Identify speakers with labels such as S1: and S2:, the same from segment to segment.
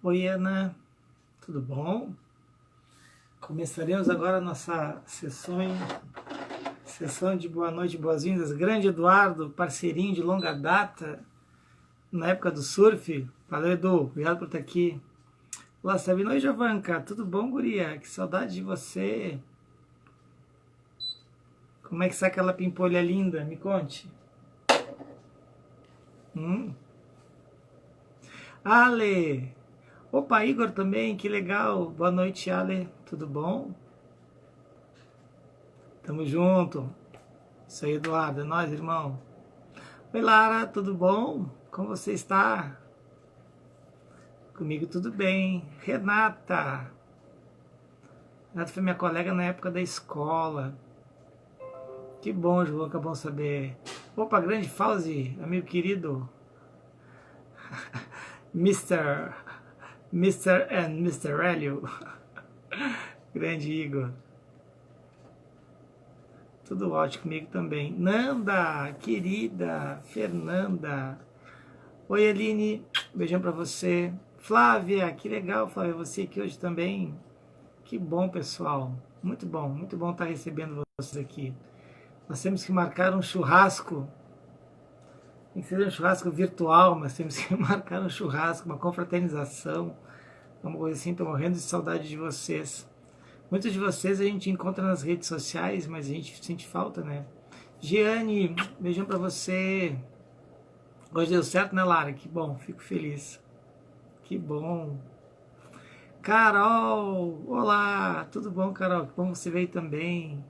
S1: Oi, Ana, tudo bom? Começaremos agora a nossa sessão de boa noite, boas-vindas. Grande Eduardo, parceirinho de longa data, na época do surf. Valeu, Edu, obrigado por estar aqui. Olá, Sabina. Oi, Jovanka, tudo bom, guria? Que saudade de você. Como é que está aquela pimpolha linda? Me conte. Ale! Opa, Igor também, que legal. Boa noite, Ale. Tudo bom? Tamo junto. Isso aí, Eduardo. É nóis, irmão. Oi, Lara, tudo bom? Como você está? Comigo tudo bem. Renata. Renata foi minha colega na época da escola. Que bom, João, que é bom saber. Opa, grande Fauzi, amigo querido. Mr. and Mr. Hélio. Grande Igor. Tudo ótimo comigo também. Nanda, querida. Fernanda. Oi, Aline. Beijão pra você. Flávia, que legal, Flávia. Você aqui hoje também. Que bom, pessoal. Muito bom estar recebendo vocês aqui. Nós temos que marcar um churrasco. Tem que ser um churrasco virtual, mas temos que marcar um churrasco, uma confraternização. Uma coisa assim, estou morrendo de saudade de vocês. Muitos de vocês a gente encontra nas redes sociais, mas a gente sente falta, né? Giane, beijão pra você. Hoje deu certo, né, Lara? Que bom, fico feliz. Que bom. Carol, olá, tudo bom, Carol? Que bom você veio também.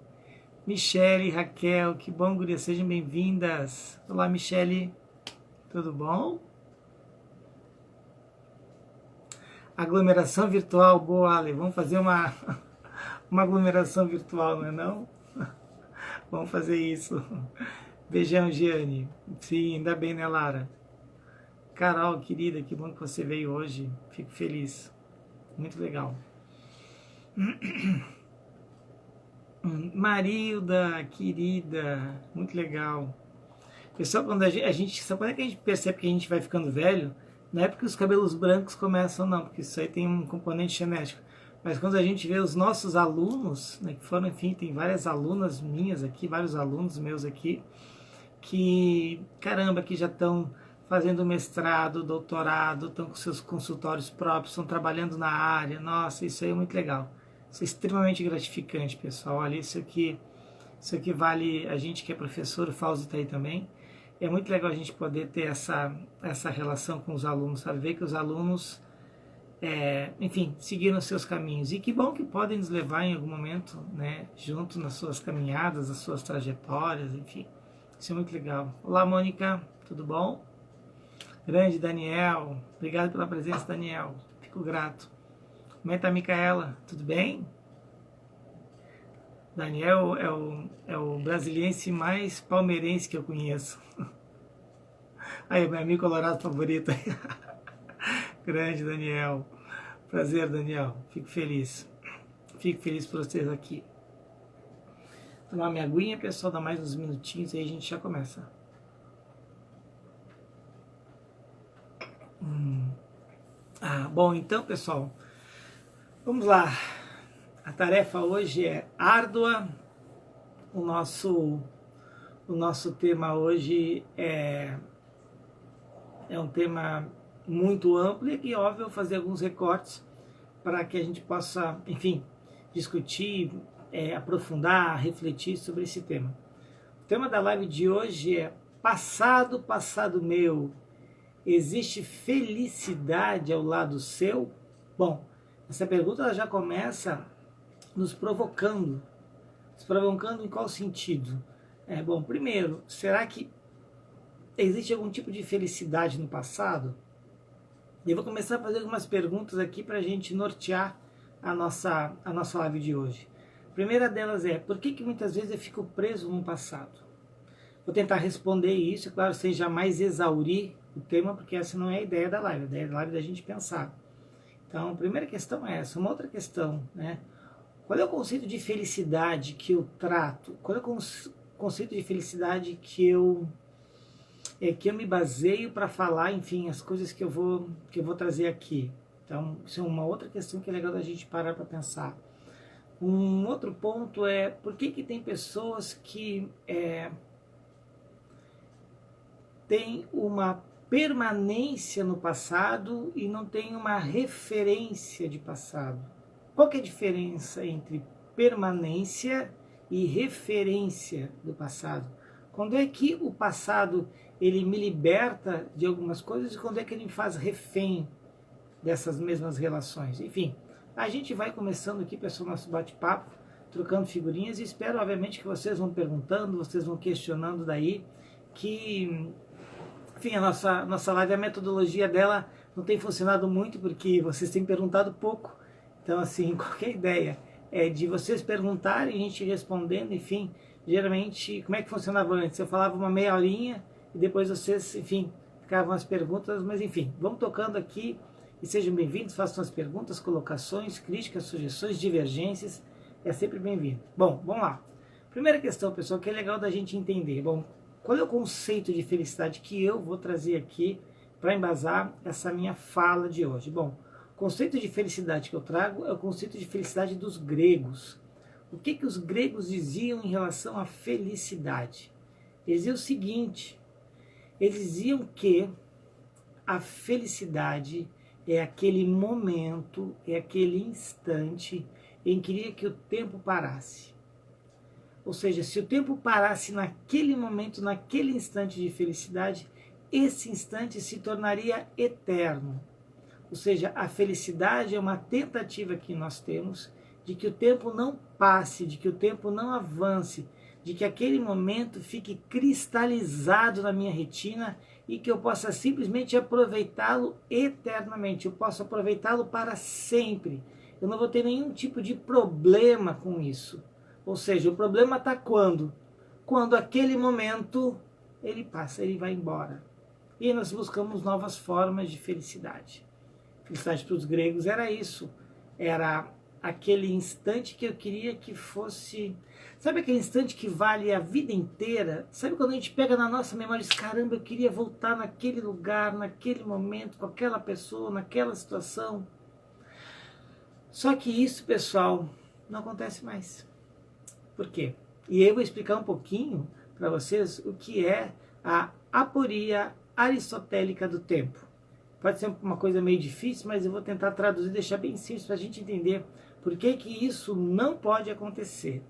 S1: Michele, Raquel, que bom, guria, sejam bem-vindas. Olá, Michele, tudo bom? Aglomeração virtual, boa, Ale, vamos fazer uma aglomeração virtual, não é não? Vamos fazer isso. Beijão, Giane. Sim, ainda bem, né, Lara? Carol, querida, que bom que você veio hoje. Fico feliz. Muito legal. Marilda, querida, muito legal. Pessoal, quando sabe quando é que a gente percebe que a gente vai ficando velho? Não é porque os cabelos brancos começam, não, porque isso aí tem um componente genético. Mas quando a gente vê os nossos alunos, né, que foram, enfim, tem várias alunas minhas aqui, vários alunos meus aqui, que, caramba, que já estão fazendo mestrado, doutorado, estão com seus consultórios próprios, estão trabalhando na área. Nossa, isso aí é muito legal. Isso é extremamente gratificante, pessoal. Olha, isso aqui vale a gente que é professor, o Fauzi está aí também. É muito legal a gente poder ter essa relação com os alunos, sabe? Ver que os alunos, enfim, seguiram os seus caminhos. E que bom que podem nos levar em algum momento, né, junto nas suas caminhadas, nas suas trajetórias, enfim. Isso é muito legal. Olá, Mônica, tudo bom? Grande Daniel, obrigado pela presença, Daniel. Fico grato. Como é que tá, Micaela? Tudo bem? Daniel é o brasiliense mais palmeirense que eu conheço. Aí, meu amigo colorado favorito. Grande Daniel. Prazer, Daniel. Fico feliz. Fico feliz por vocês aqui. Tomar minha aguinha, pessoal, dá mais uns minutinhos e aí a gente já começa. Bom, então, pessoal, vamos lá. A tarefa hoje é árdua. O nosso tema hoje é um tema muito amplo e, óbvio, eu vou fazer alguns recortes para que a gente possa, enfim, discutir, aprofundar, refletir sobre esse tema. O tema da live de hoje é passado, passado meu, existe felicidade ao lado seu? Bom, essa pergunta ela já começa nos provocando. Nos provocando em qual sentido? Bom, primeiro, será que existe algum tipo de felicidade no passado? Eu vou começar a fazer algumas perguntas aqui para a gente nortear a nossa live de hoje. A primeira delas é, por que muitas vezes eu fico preso no passado? Vou tentar responder isso, é claro, sem jamais exaurir o tema, porque essa não é a ideia da live. A ideia da live é da gente pensar. Então, a primeira questão é essa. Uma outra questão, né? Qual é o conceito de felicidade que eu trato? Qual é o conceito de felicidade que eu me baseio para falar, enfim, as coisas que eu vou trazer aqui? Então, isso é uma outra questão que é legal da gente parar para pensar. Um outro ponto é, por que tem pessoas que têm uma permanência no passado e não tem uma referência de passado? Qual que é a diferença entre permanência e referência do passado? Quando é que o passado ele me liberta de algumas coisas e quando é que ele me faz refém dessas mesmas relações? Enfim, a gente vai começando aqui, pessoal, nosso bate-papo, trocando figurinhas, e espero, obviamente, que vocês vão perguntando, vocês vão questionando daí, que, enfim, a nossa live, a metodologia dela não tem funcionado muito, porque vocês têm perguntado pouco. Então, assim, qualquer ideia é de vocês perguntarem, a gente respondendo, enfim, geralmente, como é que funcionava antes? Eu falava uma meia horinha, e depois vocês, enfim, ficavam as perguntas, mas enfim, vamos tocando aqui, e sejam bem-vindos, façam as perguntas, colocações, críticas, sugestões, divergências, é sempre bem-vindo. Bom, vamos lá. Primeira questão, pessoal, que é legal da gente entender. Bom, qual é o conceito de felicidade que eu vou trazer aqui para embasar essa minha fala de hoje? Bom, o conceito de felicidade que eu trago é o conceito de felicidade dos gregos. O que os gregos diziam em relação à felicidade? Eles diziam o seguinte, eles diziam que a felicidade é aquele momento, é aquele instante em que queria que o tempo parasse. Ou seja, se o tempo parasse naquele momento, naquele instante de felicidade, esse instante se tornaria eterno. Ou seja, a felicidade é uma tentativa que nós temos de que o tempo não passe, de que o tempo não avance, de que aquele momento fique cristalizado na minha retina e que eu possa simplesmente aproveitá-lo eternamente, eu posso aproveitá-lo para sempre. Eu não vou ter nenhum tipo de problema com isso. Ou seja, o problema está quando? Quando aquele momento ele passa, ele vai embora. E nós buscamos novas formas de felicidade. Felicidade para os gregos era isso, era aquele instante que eu queria que fosse... Sabe aquele instante que vale a vida inteira? Sabe quando a gente pega na nossa memória e diz, caramba, eu queria voltar naquele lugar, naquele momento, com aquela pessoa, naquela situação. Só que isso, pessoal, não acontece mais. Por quê? E eu vou explicar um pouquinho para vocês o que é a aporia aristotélica do tempo. Pode ser uma coisa meio difícil, mas eu vou tentar traduzir e deixar bem simples para a gente entender por que isso não pode acontecer.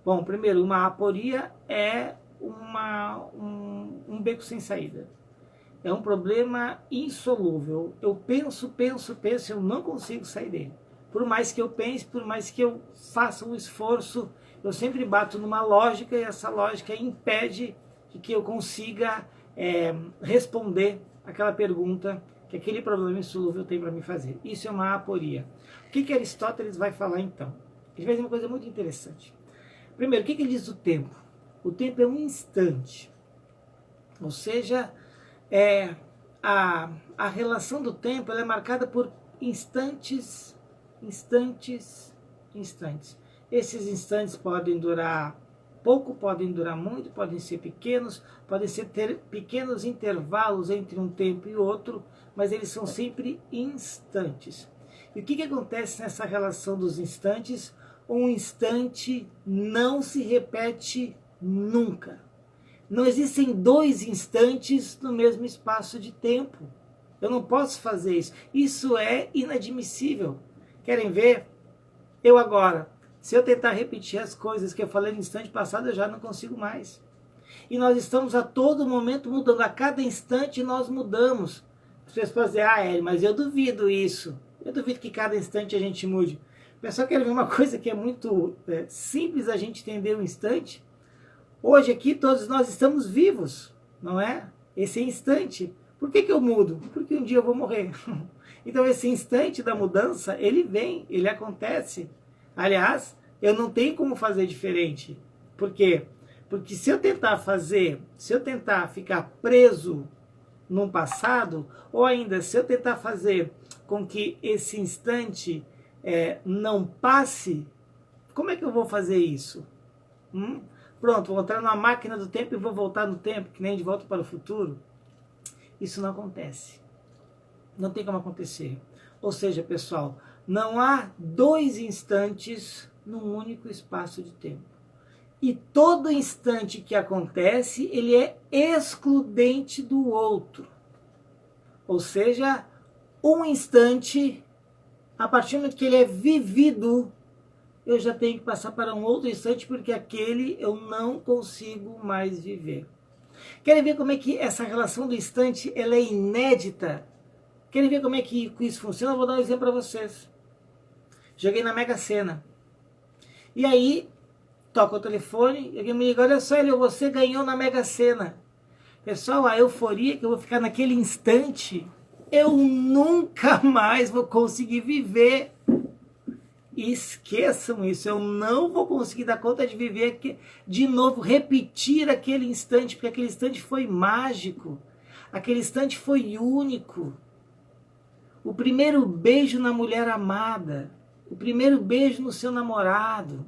S1: Bom, primeiro, uma aporia é um beco sem saída. É um problema insolúvel. Eu penso, eu não consigo sair dele. Por mais que eu pense, por mais que eu faça um esforço, eu sempre bato numa lógica e essa lógica impede de que eu consiga responder aquela pergunta que aquele problema insolúvel tem para me fazer. Isso é uma aporia. O que Aristóteles vai falar então? Ele vai dizer uma coisa muito interessante. Primeiro, o que ele diz do tempo? O tempo é um instante. Ou seja, a relação do tempo ela é marcada por instantes. Esses instantes podem durar pouco, podem durar muito, podem ser pequenos, podem ter pequenos intervalos entre um tempo e outro, mas eles são sempre instantes. E o que acontece nessa relação dos instantes? Um instante não se repete nunca. Não existem dois instantes no mesmo espaço de tempo. Eu não posso fazer isso. Isso é inadmissível. Querem ver? Eu agora, se eu tentar repetir as coisas que eu falei no instante passado, eu já não consigo mais. E nós estamos a todo momento mudando. A cada instante nós mudamos. As pessoas podem dizer, Hélio, mas eu duvido isso. Eu duvido que cada instante a gente mude. O pessoal quer ver uma coisa que é muito simples a gente entender um instante. Hoje aqui todos nós estamos vivos, não é? Esse instante. Por que eu mudo? Porque um dia eu vou morrer. Então esse instante da mudança, ele vem, ele acontece. Aliás, eu não tenho como fazer diferente. Por quê? Porque se eu tentar ficar preso num passado, ou ainda se eu tentar fazer com que esse instante não passe, como é que eu vou fazer isso? Pronto, vou entrar numa máquina do tempo e vou voltar no tempo, que nem De Volta para o Futuro. Isso não acontece. Não tem como acontecer. Ou seja, pessoal, não há dois instantes num único espaço de tempo. E todo instante que acontece, ele é excludente do outro. Ou seja, um instante, a partir do momento que ele é vivido, eu já tenho que passar para um outro instante, porque aquele eu não consigo mais viver. Querem ver como é que essa relação do instante ela é inédita? Querem ver como é que isso funciona? Eu vou dar um exemplo para vocês. Joguei na Mega Sena. E aí, toca o telefone, e alguém me liga, olha só, Elio, você ganhou na Mega Sena. Pessoal, a euforia que eu vou ficar naquele instante, eu nunca mais vou conseguir viver. Esqueçam isso, eu não vou conseguir dar conta de viver de novo, repetir aquele instante, porque aquele instante foi mágico, aquele instante foi único. O primeiro beijo na mulher amada, o primeiro beijo no seu namorado,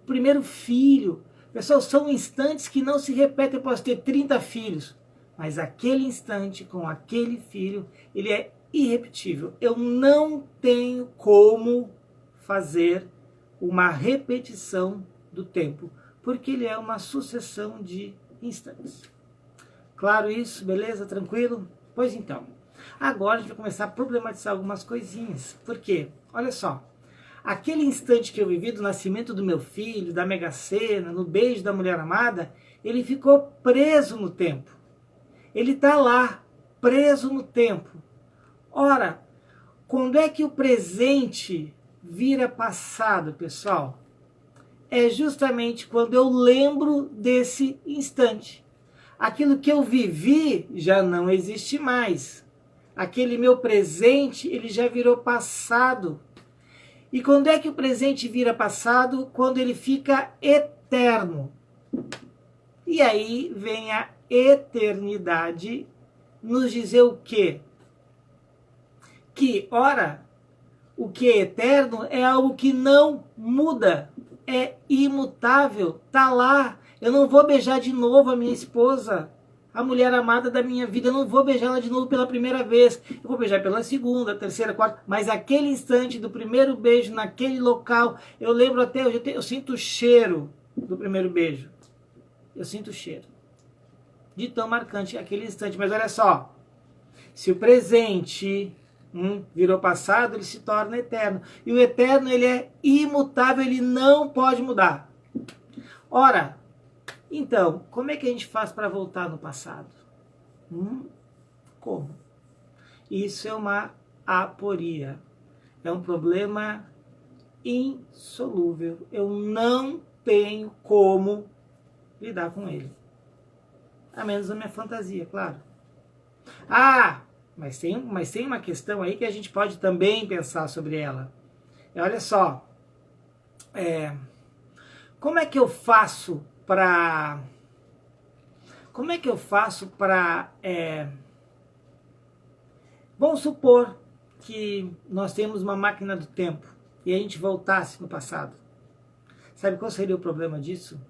S1: o primeiro filho. Pessoal, são instantes que não se repetem. Eu posso ter 30 filhos, mas aquele instante com aquele filho, ele é irrepetível. Eu não tenho como fazer uma repetição do tempo, porque ele é uma sucessão de instantes. Claro isso? Beleza? Tranquilo? Pois então, agora a gente vai começar a problematizar algumas coisinhas. Por quê? Olha só, aquele instante que eu vivi do nascimento do meu filho, da Mega Sena, no beijo da mulher amada, ele ficou preso no tempo. Ele está lá, preso no tempo. Ora, quando é que o presente vira passado, pessoal? É justamente quando eu lembro desse instante. Aquilo que eu vivi já não existe mais. Aquele meu presente, ele já virou passado. E quando é que o presente vira passado? Quando ele fica eterno. E aí vem a eternidade nos dizer o quê? Que, ora, o que é eterno é algo que não muda, é imutável, tá lá. Eu não vou beijar de novo a minha esposa, a mulher amada da minha vida, eu não vou beijá-la de novo pela primeira vez. Eu vou beijar pela segunda, terceira, quarta, mas aquele instante do primeiro beijo, naquele local, eu lembro até hoje, eu sinto o cheiro do primeiro beijo. Eu sinto o cheiro. De tão marcante aquele instante. Mas olha só, se o presente virou passado, ele se torna eterno. E o eterno, ele é imutável, ele não pode mudar. Ora, então, como é que a gente faz para voltar no passado? Como? Isso é uma aporia. É um problema insolúvel. Eu não tenho como lidar com ele. A menos a minha fantasia, claro. Ah, mas tem uma questão aí que a gente pode também pensar sobre ela. Olha só, como é que eu faço para... vamos supor que nós temos uma máquina do tempo e a gente voltasse no passado. Sabe qual seria o problema disso?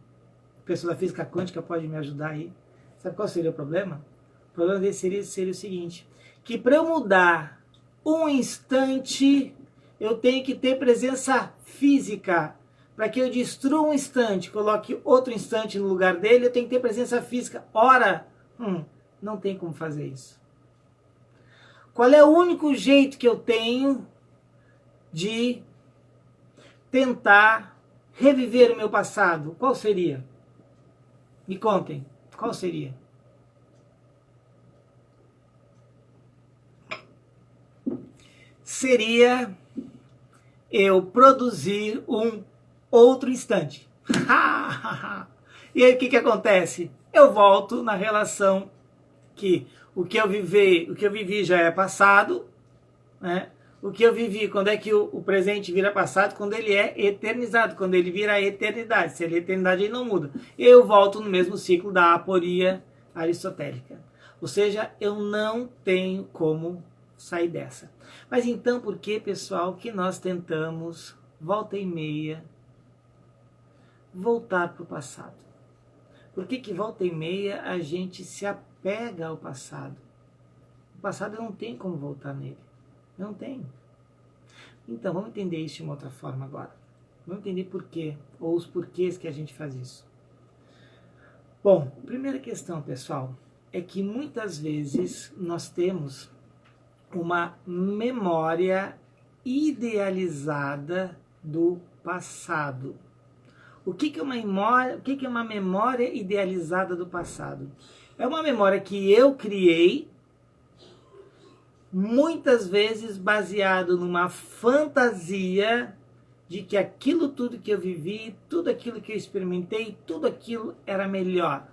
S1: O pessoal da física quântica pode me ajudar aí. Sabe qual seria o problema? O problema dele seria o seguinte, que para eu mudar um instante, eu tenho que ter presença física. Para que eu destrua um instante, coloque outro instante no lugar dele, eu tenho que ter presença física. Ora, não tem como fazer isso. Qual é o único jeito que eu tenho de tentar reviver o meu passado? Qual seria? Me contem, qual seria? Seria eu produzir um outro instante. E aí o que acontece? Eu volto na relação que o que eu vivi já é passado, né? O que eu vivi, quando é que o presente vira passado? Quando ele é eternizado, quando ele vira a eternidade. Se ele é eternidade, ele não muda. Eu volto no mesmo ciclo da aporia aristotélica. Ou seja, eu não tenho como sair dessa. Mas então por que, pessoal, que nós tentamos, volta e meia, voltar para o passado? Por que volta e meia a gente se apega ao passado? passado eu não tenho como voltar nele. Não tenho. Então, vamos entender isso de uma outra forma agora. Vamos entender por quê, ou os porquês que a gente faz isso. Bom, primeira questão, pessoal, é que muitas vezes nós temos uma memória idealizada do passado. O que é uma memória idealizada do passado? É uma memória que eu criei, muitas vezes baseado numa fantasia de que aquilo tudo que eu vivi, tudo aquilo que eu experimentei, tudo aquilo era melhor.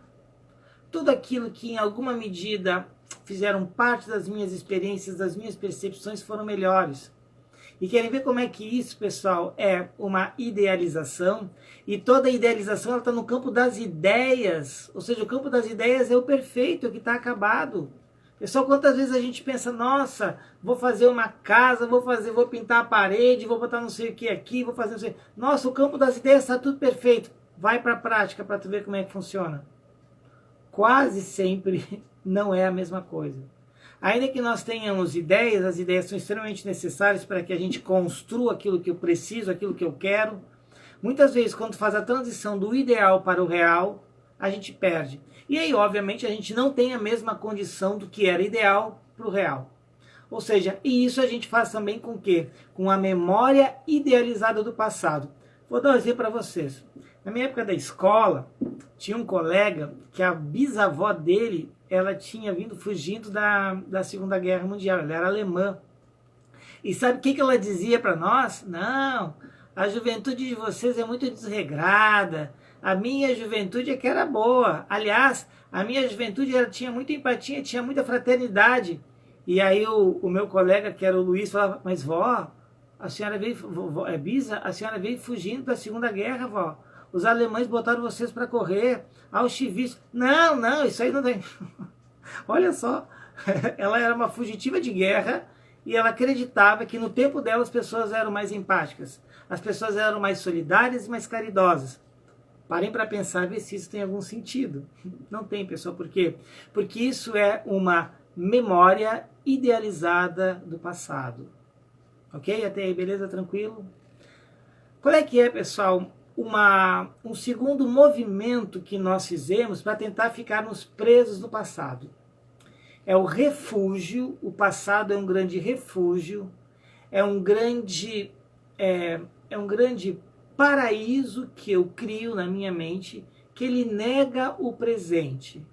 S1: Tudo aquilo que em alguma medida fizeram parte das minhas experiências, das minhas percepções foram melhores. E querem ver como é que isso, pessoal, é uma idealização? E toda idealização está no campo das ideias. Ou seja, o campo das ideias é o perfeito, é o que está acabado. Pessoal, quantas vezes a gente pensa, nossa, vou fazer uma casa, vou pintar a parede, vou botar não sei o que aqui, vou fazer não sei. Nossa, o campo das ideias está tudo perfeito. Vai para a prática para tu ver como é que funciona. Quase sempre não é a mesma coisa. Ainda que nós tenhamos ideias, as ideias são extremamente necessárias para que a gente construa aquilo que eu preciso, aquilo que eu quero. Muitas vezes, quando faz a transição do ideal para o real, a gente perde. E aí, obviamente, a gente não tem a mesma condição do que era ideal para o real. Ou seja, e isso a gente faz também com o quê? Com a memória idealizada do passado. Vou dar um exemplo para vocês. Na minha época da escola, tinha um colega que a bisavó dele, ela tinha vindo fugindo da Segunda Guerra Mundial, ela era alemã. E sabe o que ela dizia para nós? Não, a juventude de vocês é muito desregrada, a minha juventude é que era boa. Aliás, a minha juventude tinha muita empatia, tinha muita fraternidade. E aí o meu colega, que era o Luiz, falava, mas vó, a senhora veio, Bisa, a senhora veio fugindo da Segunda Guerra, vó. Os alemães botaram vocês para correr, Auschwitz. Não, isso aí não tem. Olha só, ela era uma fugitiva de guerra e ela acreditava que no tempo dela as pessoas eram mais empáticas, as pessoas eram mais solidárias e mais caridosas. Parem para pensar, ver se isso tem algum sentido. Não tem, pessoal. Por quê? Porque isso é uma memória idealizada do passado. Ok? Até aí, beleza? Tranquilo? Qual é que é, pessoal, um segundo movimento que nós fizemos para tentar ficarmos presos no passado? É o refúgio. O passado é um grande refúgio. É um grande paraíso que eu crio na minha mente, que ele nega o presente.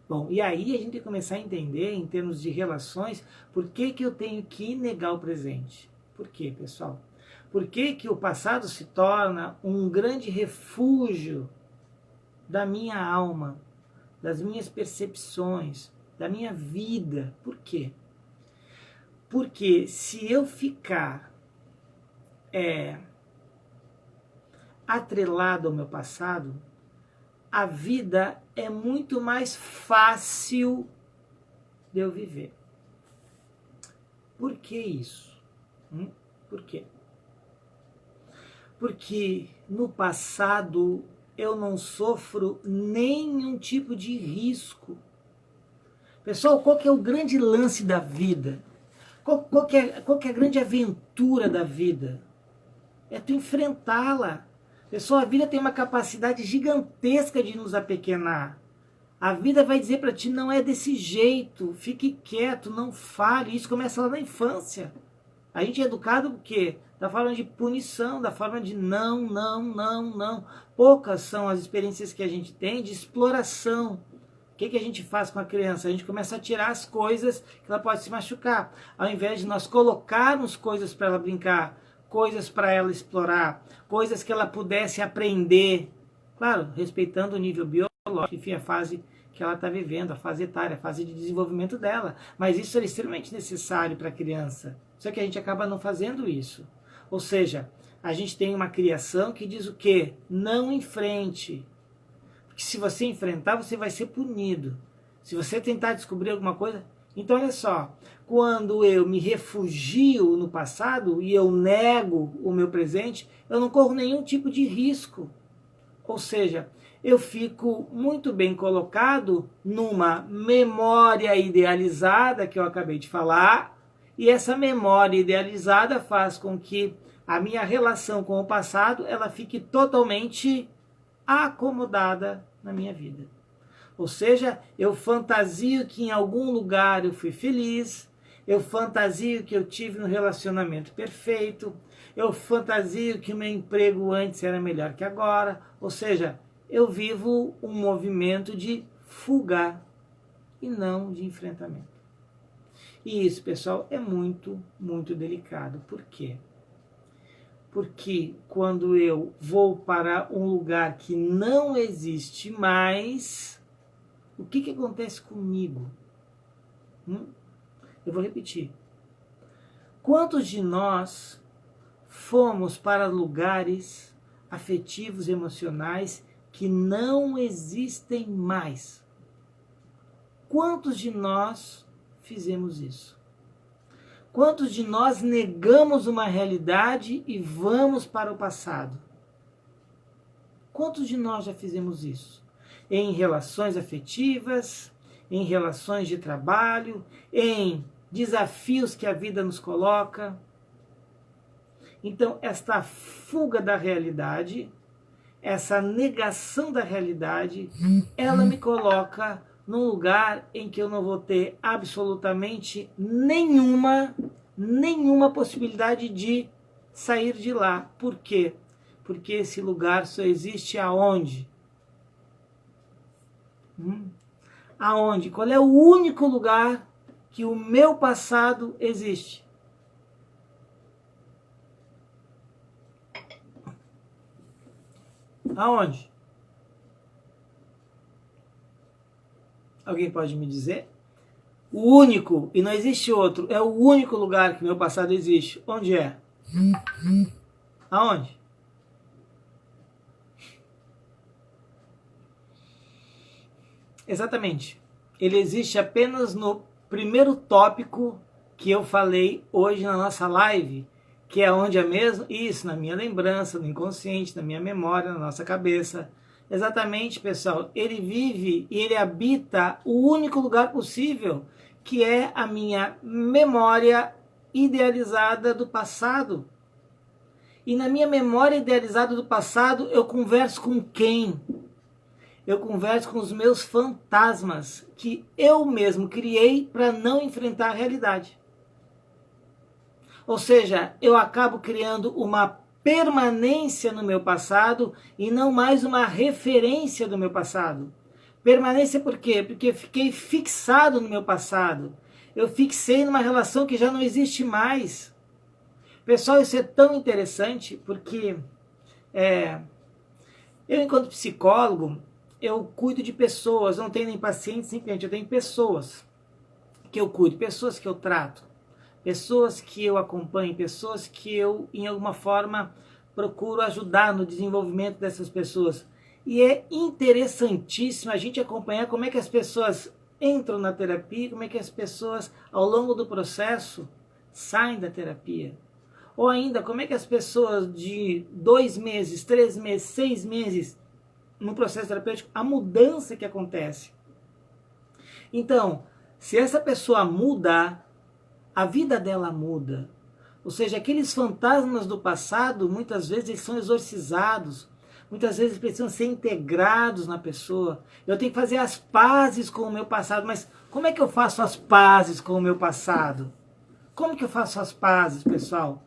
S1: Bom, e aí a gente tem que começar a entender, em termos de relações, por que eu tenho que negar o presente. Por quê, pessoal? Por que o passado se torna um grande refúgio da minha alma, das minhas percepções, da minha vida? Por quê? Porque se eu ficar atrelado ao meu passado, a vida é muito mais fácil de eu viver. Por que isso? Por quê? Porque no passado eu não sofro nenhum tipo de risco. Pessoal, qual que é o grande lance da vida? Qual que é a grande aventura da vida? É tu enfrentá-la. Pessoal, a vida tem uma capacidade gigantesca de nos apequenar. A vida vai dizer para ti, não é desse jeito, fique quieto, não fale. Isso começa lá na infância. A gente é educado por quê? Da forma de punição, da forma de não. Poucas são as experiências que a gente tem de exploração. O que a gente faz com a criança? A gente começa a tirar as coisas que ela pode se machucar. Ao invés de nós colocarmos coisas para ela brincar, coisas para ela explorar, coisas que ela pudesse aprender, claro, respeitando o nível biológico, enfim, a fase que ela está vivendo, a fase etária, a fase de desenvolvimento dela. Mas isso é extremamente necessário para a criança. Só que a gente acaba não fazendo isso. Ou seja, a gente tem uma criação que diz o quê? Não enfrente. Porque se você enfrentar, você vai ser punido. Se você tentar descobrir alguma coisa... Então, olha só, quando eu me refugio no passado e eu nego o meu presente, eu não corro nenhum tipo de risco. Ou seja, eu fico muito bem colocado numa memória idealizada que eu acabei de falar, e essa memória idealizada faz com que a minha relação com o passado ela fique totalmente acomodada na minha vida. Ou seja, eu fantasio que em algum lugar eu fui feliz, eu fantasio que eu tive um relacionamento perfeito, eu fantasio que o meu emprego antes era melhor que agora, ou seja, eu vivo um movimento de fuga e não de enfrentamento. E isso, pessoal, é muito, muito delicado. Por quê? Porque quando eu vou para um lugar que não existe mais, o que acontece comigo? Eu vou repetir. Quantos de nós fomos para lugares afetivos, emocionais que não existem mais? Quantos de nós fizemos isso? Quantos de nós negamos uma realidade e vamos para o passado? Quantos de nós já fizemos isso? Em relações afetivas, em relações de trabalho, em desafios que a vida nos coloca. Então, esta fuga da realidade, essa negação da realidade, ela me coloca num lugar em que eu não vou ter absolutamente nenhuma possibilidade de sair de lá. Por quê? Porque esse lugar só existe aonde? Aonde? Qual é o único lugar que o meu passado existe? Aonde? Alguém pode me dizer? O único, e não existe outro, é o único lugar que meu passado existe. Onde é? Aonde? Exatamente. Ele existe apenas no primeiro tópico que eu falei hoje na nossa live, que é onde é mesmo? Isso, na minha lembrança, no inconsciente, na minha memória, na nossa cabeça. Exatamente, pessoal. Ele vive e ele habita o único lugar possível, que é a minha memória idealizada do passado. E na minha memória idealizada do passado, eu converso com quem? Eu converso com os meus fantasmas, que eu mesmo criei para não enfrentar a realidade. Ou seja, eu acabo criando uma permanência no meu passado e não mais uma referência do meu passado. Permanência por quê? Porque eu fiquei fixado no meu passado. Eu fixei numa relação que já não existe mais. Pessoal, isso é tão interessante porque eu, enquanto psicólogo, eu cuido de pessoas, eu não tenho nem pacientes, nem cliente, eu tenho pessoas que eu cuido, pessoas que eu trato, pessoas que eu acompanho, pessoas que eu, em alguma forma, procuro ajudar no desenvolvimento dessas pessoas. E é interessantíssimo a gente acompanhar como é que as pessoas entram na terapia, como é que as pessoas, ao longo do processo, saem da terapia. Ou ainda, como é que as pessoas de 2 meses, 3 meses, 6 meses, no processo terapêutico, a mudança que acontece. Então, se essa pessoa muda, a vida dela muda. Ou seja, aqueles fantasmas do passado, muitas vezes eles são exorcizados, muitas vezes precisam ser integrados na pessoa. Eu tenho que fazer as pazes com o meu passado, mas como é que eu faço as pazes com o meu passado? Como que eu faço as pazes, pessoal?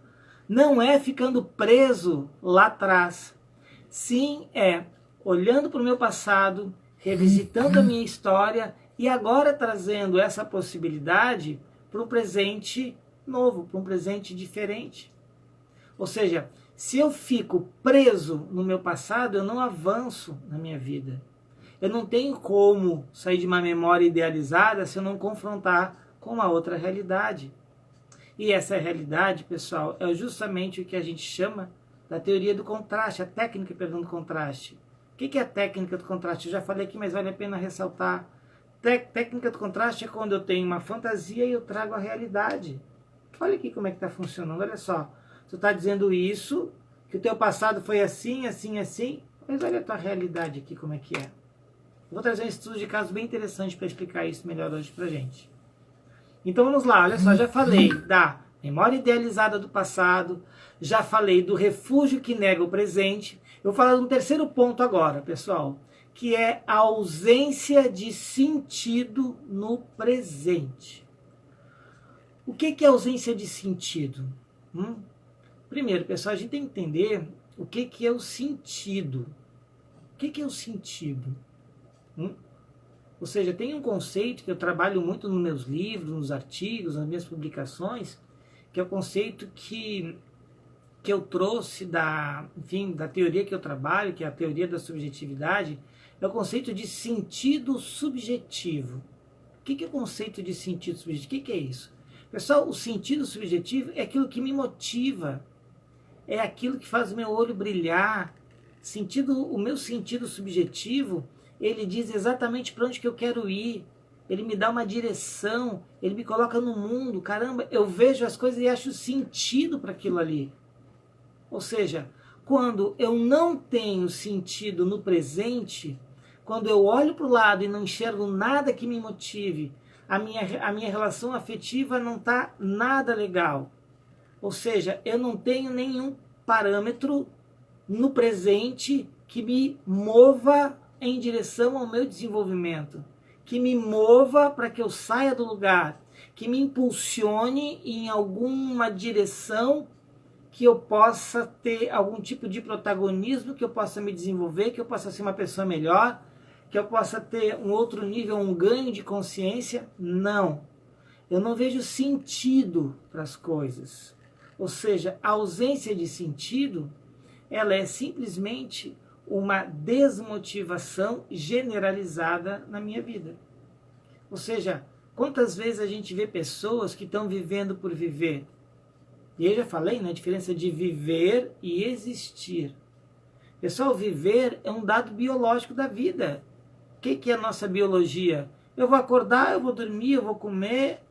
S1: Não é ficando preso lá atrás. Sim, é olhando para o meu passado, revisitando a minha história e agora trazendo essa possibilidade para um presente novo, para um presente diferente. Ou seja, se eu fico preso no meu passado, eu não avanço na minha vida. Eu não tenho como sair de uma memória idealizada se eu não confrontar com uma outra realidade. E essa realidade, pessoal, é justamente o que a gente chama da teoria do contraste, a técnica, do contraste. O que é a técnica do contraste? Eu já falei aqui, mas vale a pena ressaltar. Técnica do contraste é quando eu tenho uma fantasia e eu trago a realidade. Olha aqui como é que está funcionando, olha só. Tu está dizendo isso, que o teu passado foi assim, assim, assim. Mas olha a tua realidade aqui, como é que é. Vou trazer um estudo de caso bem interessante para explicar isso melhor hoje pra gente. Então vamos lá, olha só, já falei da memória idealizada do passado, já falei do refúgio que nega o presente. Eu vou falar de um terceiro ponto agora, pessoal, que é a ausência de sentido no presente. O que é ausência de sentido? Primeiro, pessoal, a gente tem que entender o que é o sentido. O que é o sentido? Ou seja, tem um conceito que eu trabalho muito nos meus livros, nos artigos, nas minhas publicações, que é o conceito que eu trouxe da teoria que eu trabalho, que é a teoria da subjetividade, é o conceito de sentido subjetivo. O que é o conceito de sentido subjetivo? O que é isso? Pessoal, o sentido subjetivo é aquilo que me motiva, é aquilo que faz o meu olho brilhar. O meu sentido subjetivo, ele diz exatamente para onde que eu quero ir, ele me dá uma direção, ele me coloca no mundo. Caramba, eu vejo as coisas e acho sentido para aquilo ali. Ou seja, quando eu não tenho sentido no presente, quando eu olho para o lado e não enxergo nada que me motive, a minha relação afetiva não está nada legal. Ou seja, eu não tenho nenhum parâmetro no presente que me mova em direção ao meu desenvolvimento, que me mova para que eu saia do lugar, que me impulsione em alguma direção, que eu possa ter algum tipo de protagonismo, que eu possa me desenvolver, que eu possa ser uma pessoa melhor, que eu possa ter um outro nível, um ganho de consciência. Não. Eu não vejo sentido para as coisas. Ou seja, a ausência de sentido, ela é simplesmente uma desmotivação generalizada na minha vida. Ou seja, quantas vezes a gente vê pessoas que estão vivendo por viver? E eu já falei, né, a diferença de viver e existir. Pessoal, viver é um dado biológico da vida. O que é a nossa biologia? Eu vou acordar, eu vou dormir, eu vou comer,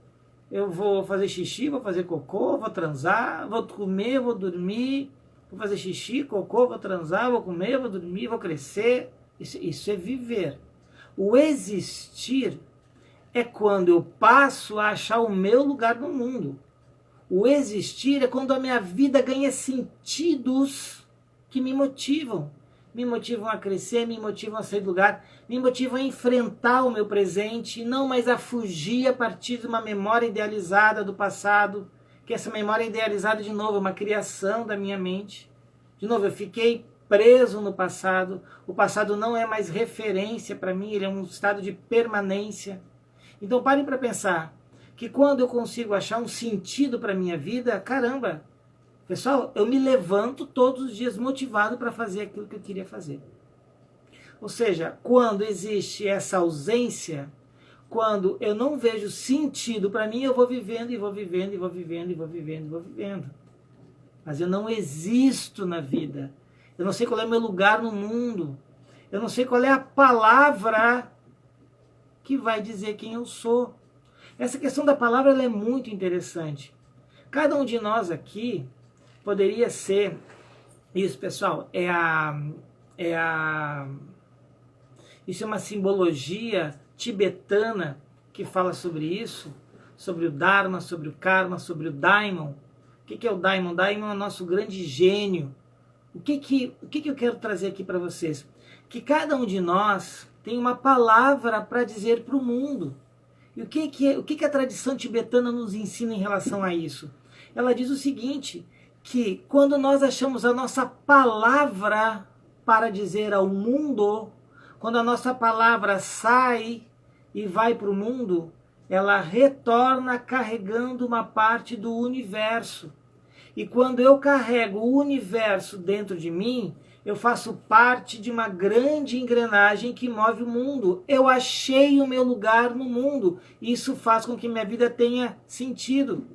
S1: eu vou fazer xixi, vou fazer cocô, vou transar, vou comer, vou dormir, vou fazer xixi, cocô, vou transar, vou comer, vou dormir, vou crescer. Isso é viver. O existir é quando eu passo a achar o meu lugar no mundo. O existir é quando a minha vida ganha sentidos que me motivam a crescer, me motivam a sair do lugar, me motivam a enfrentar o meu presente e não mais a fugir a partir de uma memória idealizada do passado, que essa memória idealizada, de novo, é uma criação da minha mente. De novo, eu fiquei preso no passado, o passado não é mais referência para mim, ele é um estado de permanência. Então parem para pensar que quando eu consigo achar um sentido para a minha vida, caramba, pessoal, eu me levanto todos os dias motivado para fazer aquilo que eu queria fazer. Ou seja, quando existe essa ausência, quando eu não vejo sentido para mim, eu vou vivendo e vou vivendo e vou vivendo e vou vivendo e vou vivendo. Mas eu não existo na vida. Eu não sei qual é o meu lugar no mundo. Eu não sei qual é a palavra que vai dizer quem eu sou. Essa questão da palavra ela é muito interessante. Cada um de nós aqui poderia ser isso, pessoal. Isso é uma simbologia tibetana que fala sobre isso, sobre o Dharma, sobre o Karma, sobre o Daimon. O que é o Daimon? O Daimon é o nosso grande gênio. O que eu quero trazer aqui para vocês? Que cada um de nós tem uma palavra para dizer para o mundo. E o que a tradição tibetana nos ensina em relação a isso? Ela diz o seguinte, que quando nós achamos a nossa palavra para dizer ao mundo, quando a nossa palavra sai e vai para o mundo, ela retorna carregando uma parte do universo. E quando eu carrego o universo dentro de mim, eu faço parte de uma grande engrenagem que move o mundo. Eu achei o meu lugar no mundo. Isso faz com que minha vida tenha sentido.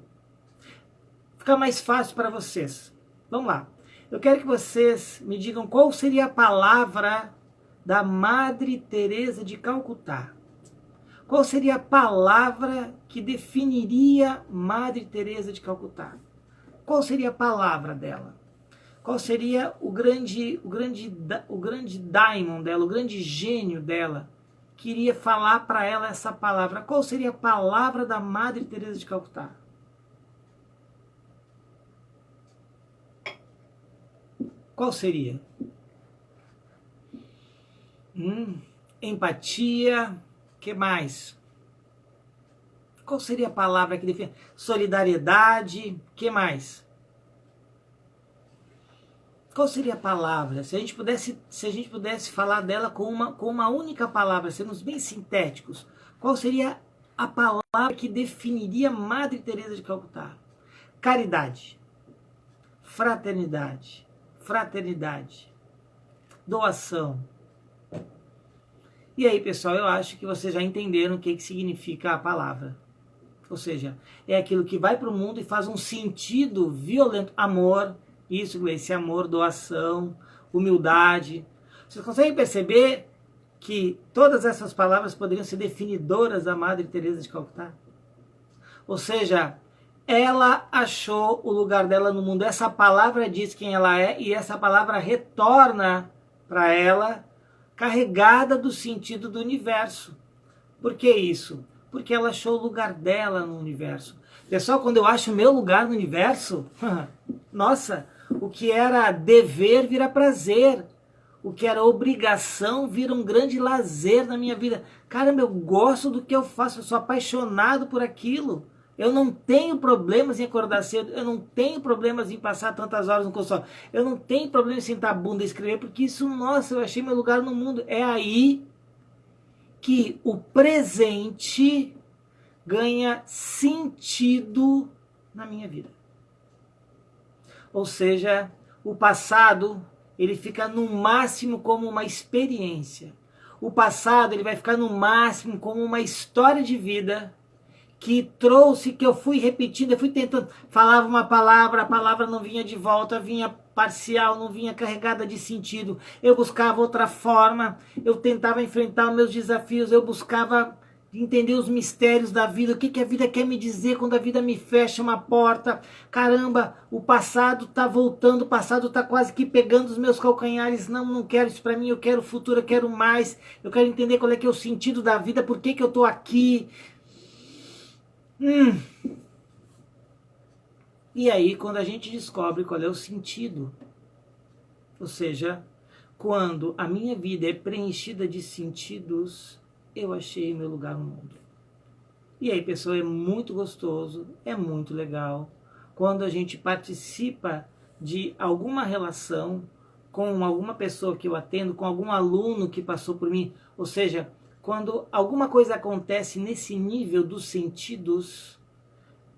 S1: Fica mais fácil para vocês. Vamos lá. Eu quero que vocês me digam qual seria a palavra da Madre Teresa de Calcutá. Qual seria a palavra que definiria Madre Teresa de Calcutá? Qual seria a palavra dela? Qual seria o grande daimon dela, o grande gênio dela, que iria falar para ela essa palavra? Qual seria a palavra da Madre Teresa de Calcutá? Qual seria? Empatia, que mais? Qual seria a palavra que define? Solidariedade, que mais? Qual seria a palavra? Se a gente pudesse falar dela com uma única palavra, sermos bem sintéticos, qual seria a palavra que definiria Madre Teresa de Calcutá? Caridade, fraternidade, doação. E aí, pessoal, eu acho que vocês já entenderam o que significa a palavra. Ou seja, é aquilo que vai para o mundo e faz um sentido violento. Amor, isso, esse amor, doação, humildade. Vocês conseguem perceber que todas essas palavras poderiam ser definidoras da Madre Teresa de Calcutá? Ou seja, ela achou o lugar dela no mundo. Essa palavra diz quem ela é e essa palavra retorna para ela carregada do sentido do universo. Por que isso? Porque ela achou o lugar dela no universo. Pessoal, quando eu acho o meu lugar no universo, nossa, o que era dever vira prazer. O que era obrigação vira um grande lazer na minha vida. Caramba, eu gosto do que eu faço, eu sou apaixonado por aquilo. Eu não tenho problemas em acordar cedo, eu não tenho problemas em passar tantas horas no consultório, eu não tenho problema em sentar a bunda e escrever, porque isso, nossa, eu achei meu lugar no mundo. É aí que o presente ganha sentido na minha vida. Ou seja, o passado, ele fica no máximo como uma experiência. O passado, ele vai ficar no máximo como uma história de vida que trouxe, que eu fui repetindo, eu fui tentando, falava uma palavra, a palavra não vinha de volta, vinha parcial, não vinha carregada de sentido, eu buscava outra forma, eu tentava enfrentar os meus desafios, eu buscava entender os mistérios da vida, o que a vida quer me dizer quando a vida me fecha uma porta. Caramba, o passado está voltando, o passado está quase que pegando os meus calcanhares. Não quero isso para mim, eu quero o futuro, eu quero mais, eu quero entender qual é que é o sentido da vida, por que eu estou aqui. E aí, quando a gente descobre qual é o sentido, ou seja, quando a minha vida é preenchida de sentidos, eu achei meu lugar no mundo. E aí, pessoal, é muito gostoso, é muito legal, quando a gente participa de alguma relação com alguma pessoa que eu atendo, com algum aluno que passou por mim, ou seja, quando alguma coisa acontece nesse nível dos sentidos,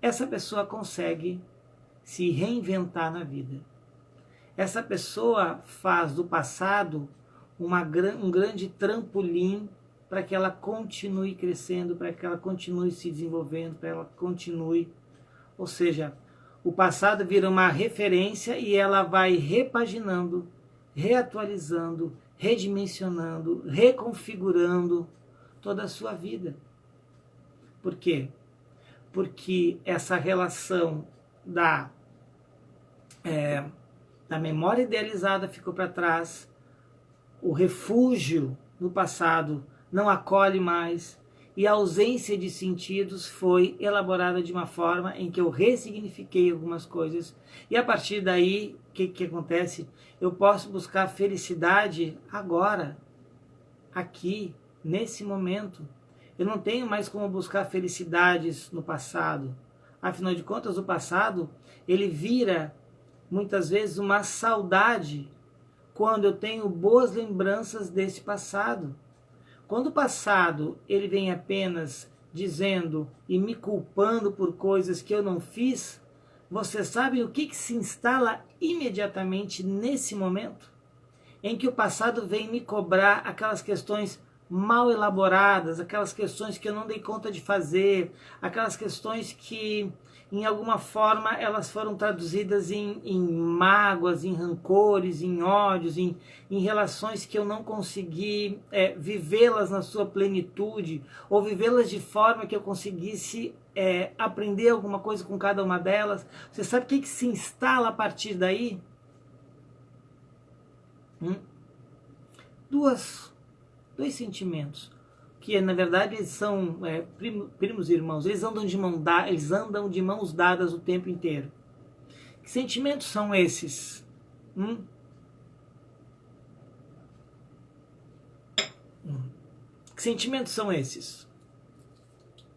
S1: essa pessoa consegue se reinventar na vida. Essa pessoa faz do passado um grande trampolim para que ela continue crescendo, para que ela continue se desenvolvendo, para que ela continue. Ou seja, o passado vira uma referência e ela vai repaginando, reatualizando, redimensionando, reconfigurando toda a sua vida. Por quê? Porque essa relação da memória idealizada ficou para trás, o refúgio no passado não acolhe mais, e a ausência de sentidos foi elaborada de uma forma em que eu ressignifiquei algumas coisas, e a partir daí, o que acontece? Eu posso buscar felicidade agora, aqui, nesse momento. Eu não tenho mais como buscar felicidades no passado. Afinal de contas, o passado, ele vira, muitas vezes, uma saudade quando eu tenho boas lembranças desse passado. Quando o passado, ele vem apenas dizendo e me culpando por coisas que eu não fiz, você sabe o que se instala imediatamente nesse momento? Em que o passado vem me cobrar aquelas questões mal elaboradas, aquelas questões que eu não dei conta de fazer, aquelas questões que, em alguma forma, elas foram traduzidas em mágoas, em rancores, em ódios, em relações que eu não consegui vivê-las na sua plenitude, ou vivê-las de forma que eu conseguisse aprender alguma coisa com cada uma delas. Você sabe o que se instala a partir daí? Dois sentimentos, que na verdade eles são primos e irmãos, eles andam de mãos dadas o tempo inteiro. Que sentimentos são esses? Que sentimentos são esses?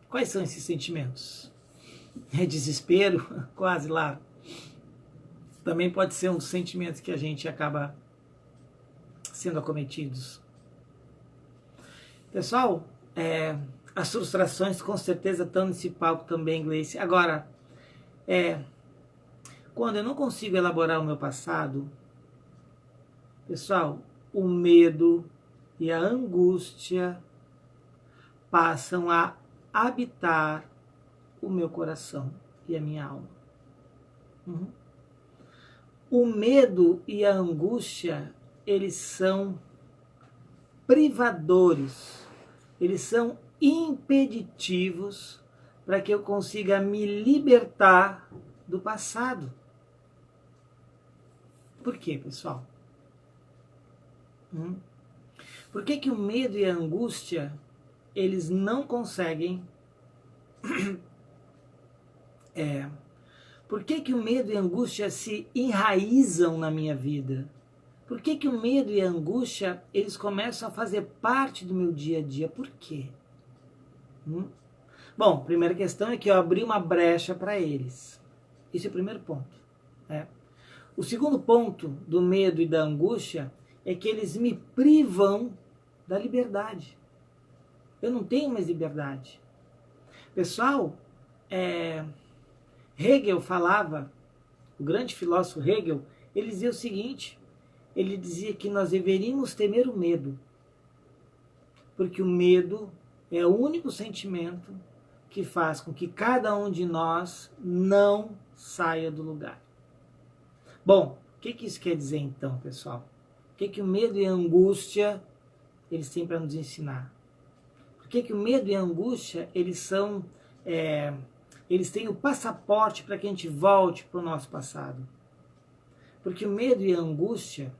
S1: Quais são esses sentimentos? É desespero? Quase lá. Também pode ser um dos sentimentos que a gente acaba sendo acometidos. Pessoal, as frustrações com certeza estão nesse palco também, Gleice. Agora, quando eu não consigo elaborar o meu passado, pessoal, o medo e a angústia passam a habitar o meu coração e a minha alma. O medo e a angústia, eles são privadores, eles são impeditivos para que eu consiga me libertar do passado. Por quê, pessoal? Por que o medo e a angústia, eles não conseguem... Por que o medo e a angústia se enraizam na minha vida? Por que o medo e a angústia, eles começam a fazer parte do meu dia a dia? Por quê? Bom, a primeira questão é que eu abri uma brecha para eles. Esse é o primeiro ponto. O segundo ponto do medo e da angústia é que eles me privam da liberdade. Eu não tenho mais liberdade. Pessoal, Hegel falava, o grande filósofo Hegel, ele dizia o seguinte, ele dizia que nós deveríamos temer o medo, porque o medo é o único sentimento que faz com que cada um de nós não saia do lugar. Bom, o que isso quer dizer então, pessoal? O que o medo e a angústia, eles têm para nos ensinar? Por que o medo e a angústia, eles têm o passaporte para que a gente volte para o nosso passado? Porque o medo e a angústia,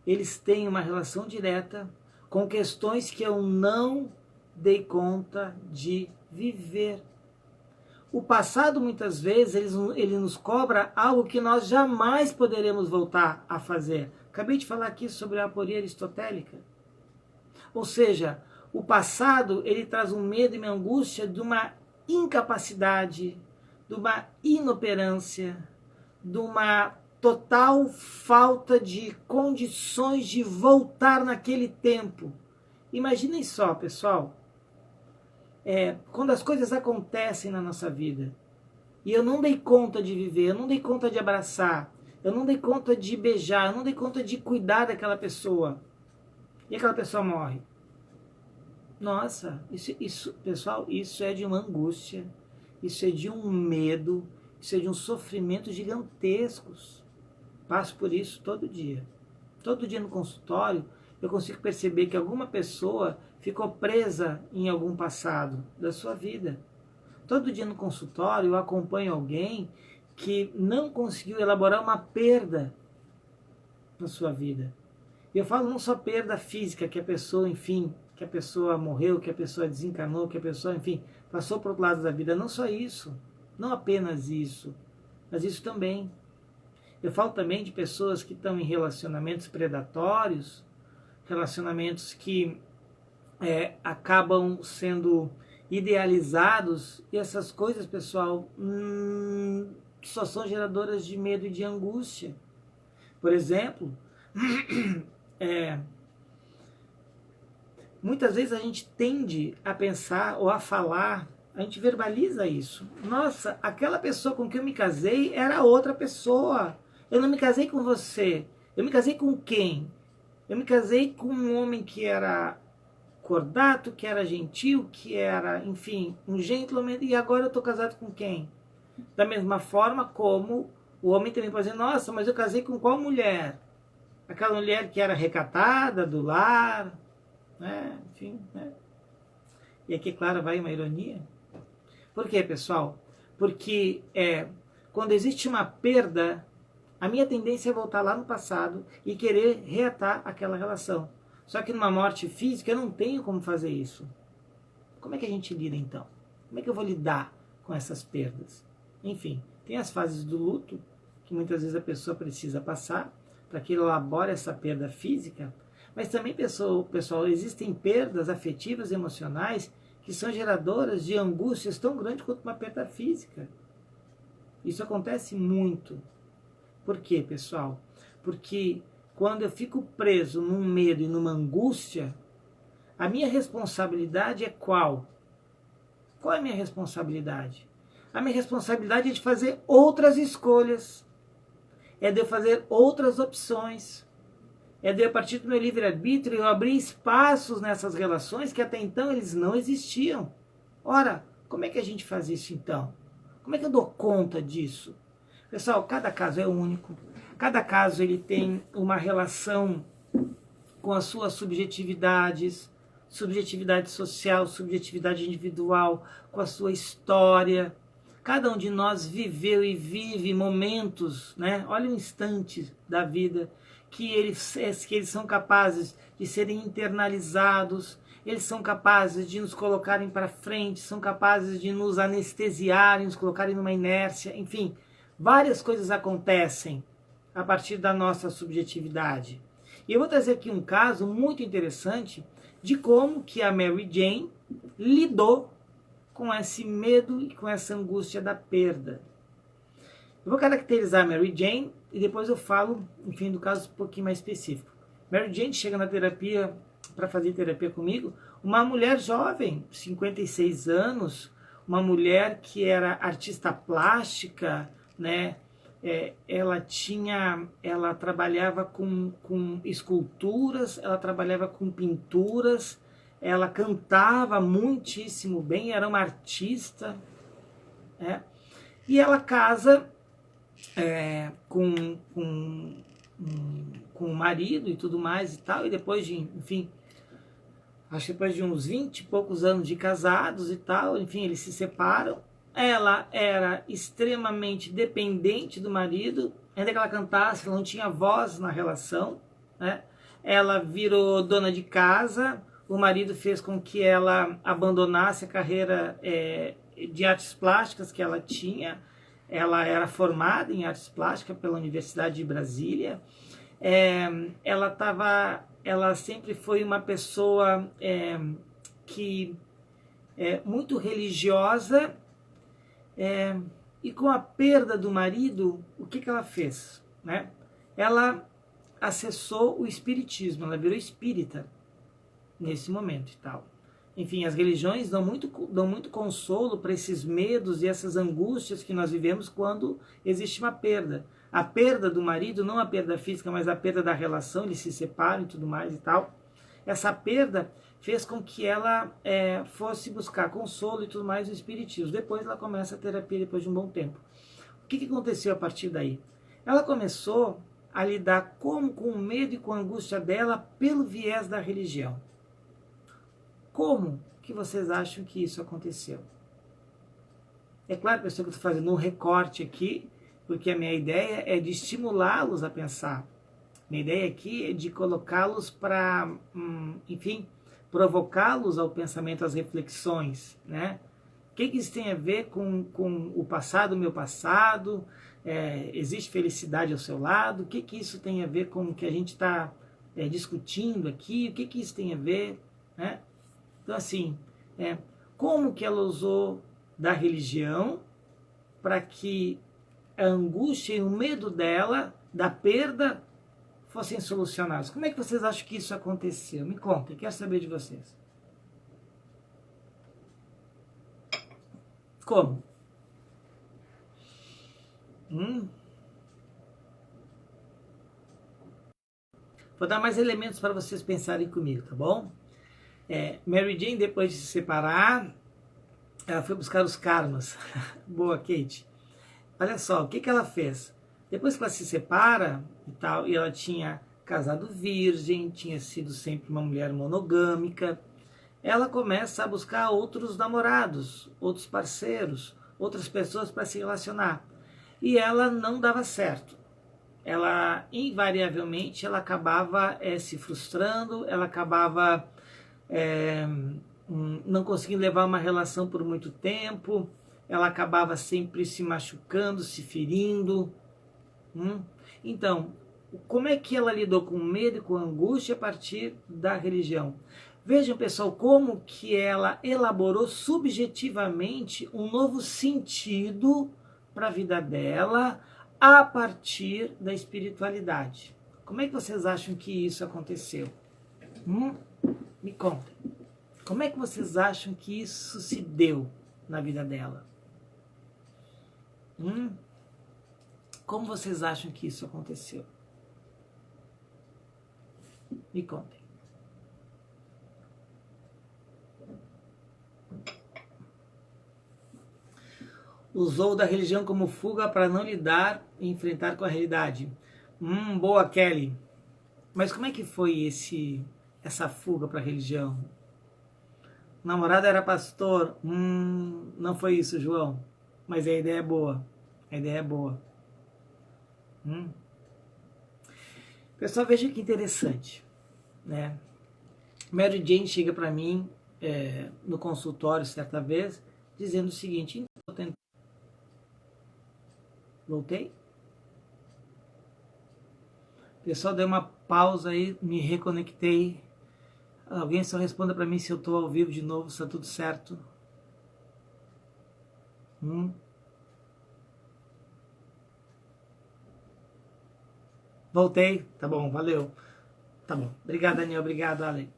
S1: eles têm uma relação direta com questões que eu não dei conta de viver. O passado, muitas vezes, ele nos cobra algo que nós jamais poderemos voltar a fazer. Acabei de falar aqui sobre a aporia aristotélica. Ou seja, o passado, ele traz um medo e uma angústia de uma incapacidade, de uma inoperância, de uma total falta de condições de voltar naquele tempo. Imaginem só, pessoal, quando as coisas acontecem na nossa vida e eu não dei conta de viver, eu não dei conta de abraçar, eu não dei conta de beijar, eu não dei conta de cuidar daquela pessoa e aquela pessoa morre. Nossa, isso, pessoal, isso é de uma angústia, isso é de um medo, isso é de um sofrimento gigantescos. Passo por isso todo dia. Todo dia no consultório eu consigo perceber que alguma pessoa ficou presa em algum passado da sua vida. Todo dia no consultório eu acompanho alguém que não conseguiu elaborar uma perda na sua vida. E eu falo não só perda física, que a pessoa, enfim, que a pessoa morreu, que a pessoa desencarnou, que a pessoa, enfim, passou para o outro lado da vida. Não só isso, não apenas isso, mas isso também. Eu falo também de pessoas que estão em relacionamentos predatórios, relacionamentos que acabam sendo idealizados, e essas coisas, pessoal, só são geradoras de medo e de angústia. Por exemplo, muitas vezes a gente tende a pensar ou a falar, a gente verbaliza isso. Nossa, aquela pessoa com quem eu me casei era outra pessoa. Eu não me casei com você. Eu me casei com quem? Eu me casei com um homem que era cordato, que era gentil, que era, enfim, um gentleman, e agora eu estou casado com quem? Da mesma forma como o homem também pode dizer, nossa, mas eu casei com qual mulher? Aquela mulher que era recatada, do lar, né? Enfim, né? E aqui, claro, vai uma ironia. Por quê, pessoal? Porque quando existe uma perda, a minha tendência é voltar lá no passado e querer reatar aquela relação. Só que numa morte física eu não tenho como fazer isso. Como é que a gente lida então? Como é que eu vou lidar com essas perdas? Enfim, tem as fases do luto, que muitas vezes a pessoa precisa passar para que elabore essa perda física, mas também, pessoal, existem perdas afetivas e emocionais que são geradoras de angústias tão grandes quanto uma perda física. Isso acontece muito. Por quê, pessoal? Porque quando eu fico preso num medo e numa angústia, a minha responsabilidade é qual? Qual é a minha responsabilidade? A minha responsabilidade é de fazer outras escolhas, é de eu fazer outras opções, é de, a partir do meu livre-arbítrio, eu abrir espaços nessas relações que até então eles não existiam. Ora, como é que a gente faz isso então? Como é que eu dou conta disso? Pessoal, cada caso é único, cada caso ele tem uma relação com as suas subjetividades, subjetividade social, subjetividade individual, com a sua história. Cada um de nós viveu e vive momentos, né? Olha um instante da vida que eles são capazes de serem internalizados, eles são capazes de nos colocarem para frente, são capazes de nos anestesiarem, nos colocarem numa inércia, enfim, várias coisas acontecem a partir da nossa subjetividade. E eu vou trazer aqui um caso muito interessante de como que a Mary Jane lidou com esse medo e com essa angústia da perda. Eu vou caracterizar a Mary Jane e depois eu falo, enfim, do caso um pouquinho mais específico. Mary Jane chega na terapia, para fazer terapia comigo, uma mulher jovem, 56 anos, uma mulher que era artista plástica, né? Ela trabalhava com esculturas, ela trabalhava com pinturas, ela cantava muitíssimo bem, era uma artista, né? E ela casa com o marido e tudo mais e tal, e depois de, enfim, acho que depois de uns 20 e poucos anos de casados e tal, enfim, eles se separam. Ela era extremamente dependente do marido, ainda que ela cantasse, ela não tinha voz na relação, né? Ela virou dona de casa, o marido fez com que ela abandonasse a carreira de artes plásticas que ela tinha. Ela era formada em artes plásticas pela Universidade de Brasília. Ela sempre foi uma pessoa que muito religiosa, e com a perda do marido, o que ela fez? Né? Ela acessou o espiritismo, ela virou espírita nesse momento e tal. Enfim, as religiões dão muito consolo para esses medos e essas angústias que nós vivemos quando existe uma perda. A perda do marido, não a perda física, mas a perda da relação, eles se separam e tudo mais e tal. Essa perda fez com que ela fosse buscar consolo e tudo mais no espiritismo. Depois ela começa a terapia depois de um bom tempo. O que aconteceu a partir daí? Ela começou a lidar com o medo e com a angústia dela pelo viés da religião. Como que vocês acham que isso aconteceu? É claro, pessoal, que eu estou fazendo um recorte aqui, porque a minha ideia é de estimulá-los a pensar. Minha ideia aqui é de colocá-los para, enfim, provocá-los ao pensamento, às reflexões, né? O que isso tem a ver com o passado, o meu passado? Existe felicidade ao seu lado? O que isso tem a ver com o que a gente está discutindo aqui? O que isso tem a ver, né? Então, assim, como que ela usou da religião para que a angústia e o medo dela, da perda, fossem solucionados? Como é que vocês acham que isso aconteceu? Me conta, eu quero saber de vocês. Como? Vou dar mais elementos para vocês pensarem comigo, tá bom? Mary Jane, depois de se separar, ela foi buscar os karmas. Boa, Kate. Olha só, o que ela fez? Depois que ela se separa e tal, e ela tinha casado virgem, tinha sido sempre uma mulher monogâmica, ela começa a buscar outros namorados, outros parceiros, outras pessoas para se relacionar. E ela não dava certo. ela invariavelmente ela acabava se frustrando, ela acabava não conseguindo levar uma relação por muito tempo, ela acabava sempre se machucando, se ferindo. Então, como é que ela lidou com medo e com angústia a partir da religião? Vejam, pessoal, como que ela elaborou subjetivamente um novo sentido para a vida dela a partir da espiritualidade. Como é que vocês acham que isso aconteceu? Me contem. Como é que vocês acham que isso se deu na vida dela? Como vocês acham que isso aconteceu? Me contem. Usou da religião como fuga para não lidar e enfrentar com a realidade. Boa, Kelly. Mas como é que foi essa fuga para a religião? O namorado era pastor. Não foi isso, João. Mas a ideia é boa. A ideia é boa. Pessoal, veja que interessante, né? Mary Jane chega para mim no consultório certa vez, dizendo o seguinte: voltei? Pessoal, dei uma pausa aí, me reconectei. Alguém só responda para mim se eu estou ao vivo de novo, se está tudo certo. Voltei, tá bom, valeu. Tá bom, obrigado, Daniel, obrigado, Ale.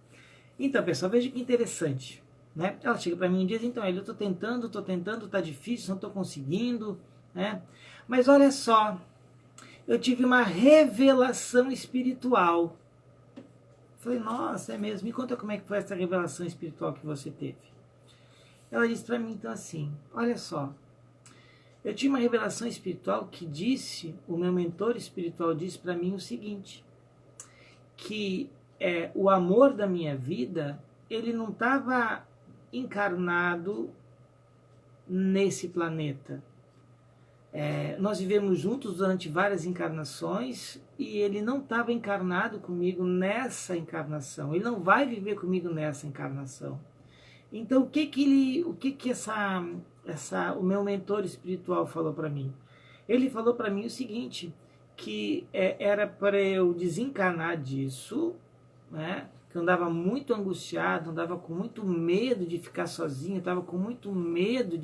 S1: Então, pessoal, veja que interessante, né? Ela chega para mim e diz: então, eu tô tentando, tá difícil, não tô conseguindo, né? Mas olha só, eu tive uma revelação espiritual. Falei: nossa, é mesmo? Me conta como é que foi essa revelação espiritual que você teve. Ela disse para mim, então, assim: olha só, eu tive uma revelação espiritual que disse, o meu mentor espiritual disse para mim o seguinte, que o amor da minha vida, ele não estava encarnado nesse planeta. Nós vivemos juntos durante várias encarnações e ele não estava encarnado comigo nessa encarnação. Ele não vai viver comigo nessa encarnação. Então, o que o meu mentor espiritual falou para mim? Ele falou para mim o seguinte, que era para eu desencarnar disso, né? Que eu andava muito angustiado, andava com muito medo de ficar sozinho, estava com muito medo